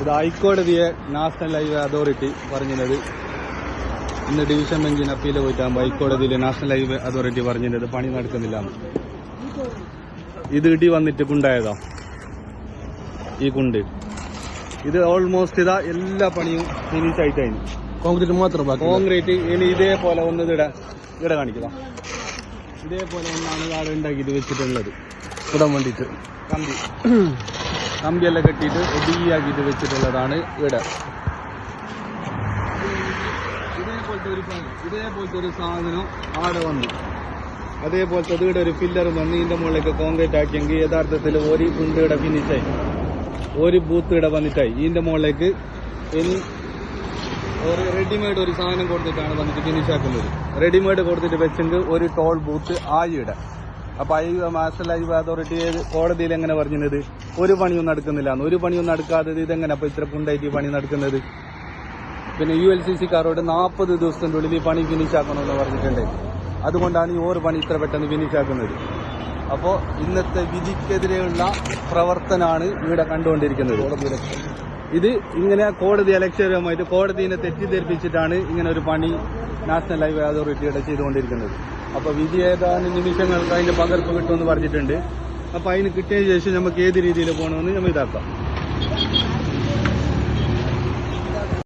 ഇത് ഹൈക്കോടതിയെ national highway authority പറഞ്ഞത് ഇന്ന് ഡിവിഷൻ ബെഞ്ചിന് അപ്പീൽ പോയിട്ടാകുമ്പോൾ ഹൈക്കോടതിയിൽ നാഷണൽ ഹൈവേ അതോറിറ്റി പറഞ്ഞത് പണി നടക്കുന്നില്ല. ഇത് ഇടി വന്നിട്ട് കുണ്ടായതാ ഈ കുണ്ട്. ഇത് ഓൾമോസ്റ്റ് ഇതാ എല്ലാ പണിയും ഫിനിഷ് ആയിട്ട് കഴിഞ്ഞു. കോൺക്രീറ്റ് മാത്രം കോൺക്രീറ്റ് ഇനി ഇതേപോലെ വന്നത് ഇവിടെ കാണിക്കുക. ഇതേപോലെ ഒന്നാണ് ആൾ ഉണ്ടാക്കിയിട്ട് വെച്ചിട്ടുള്ളത്. ഇടാൻ വേണ്ടിയിട്ട് കമ്പിയെല്ലാം കെട്ടിയിട്ട് ഒടിയാക്കിയിട്ട് വെച്ചിട്ടുള്ളതാണ് ഇവിടെ. ഇതേപോലത്തെ ഒരു സാധനം ആടെ വന്നു. അതേപോലത്തെ ഇവിടെ ഒരു പില്ലർ വന്ന് ഇതിന്റെ മുകളിലേക്ക് കോൺക്രീറ്റ് ആക്കിയെങ്കിൽ യഥാർത്ഥത്തിൽ ഒരു കുണ്ട് ഇവിടെ ഫിനിഷായി, ഒരു ബൂത്ത് ഇവിടെ വന്നിട്ടായി. ഇതിന്റെ മുകളിലേക്ക് ഇനി ഒരു റെഡിമെയ്ഡ് ഒരു സാധനം കൊടുത്തിട്ടാണ് വന്നിട്ട് ഫിനിഷ് ആക്കുന്നത്. റെഡിമെയ്ഡ് കൊടുത്തിട്ട് വെച്ചെങ്കിൽ ഒരു ടോൾ ബൂത്ത് ആയിടെ. അപ്പൊ നാഷണൽ ഹൈവേ അതോറിറ്റി കോടതിയിൽ എങ്ങനെ പറഞ്ഞത് ഒരു പണിയൊന്നും നടക്കുന്നില്ല. ഒരു പണിയൊന്നും നടക്കാത്തത് ഇതെങ്ങനെ അപ്പൊ ഇത്ര കുണ്ടായിട്ട് പണി നടക്കുന്നത്? പിന്നെ ULCCക്കാരോട് 40 ദിവസത്തിന്റെ ഉള്ളിൽ ഈ പണി ഫിനിഷ് ആക്കണമെന്ന് പറഞ്ഞിട്ടുണ്ട്. അതുകൊണ്ടാണ് ഈ ഓരോ പണി ഇത്ര പെട്ടെന്ന് ഫിനിഷ് ആക്കുന്നത്. അപ്പോൾ ഇന്നത്തെ വിധിക്കെതിരെയുള്ള പ്രവർത്തനമാണ് ഇവിടെ കണ്ടുകൊണ്ടിരിക്കുന്നത്. ഇത് ഇങ്ങനെ കോടതി അലക്ഷ്യകരമായിട്ട് കോടതിയെ തെറ്റിദ്ധരിപ്പിച്ചിട്ടാണ് ഇങ്ങനെ ഒരു പണി നാഷണൽ ഹൈവേ അതോറിറ്റിയുടെ ചെയ്തുകൊണ്ടിരിക്കുന്നത്. അപ്പോൾ വിധി ഏതാനും നിമിഷങ്ങൾക്ക് അതിന്റെ പകർപ്പ് കിട്ടുമെന്ന് പറഞ്ഞിട്ടുണ്ട്. അപ്പോൾ അതിന് കിട്ടിയ ശേഷം നമുക്ക് ഏത് രീതിയിൽ പോകണമെന്ന് നമ്മൾ ഇതാക്കാം.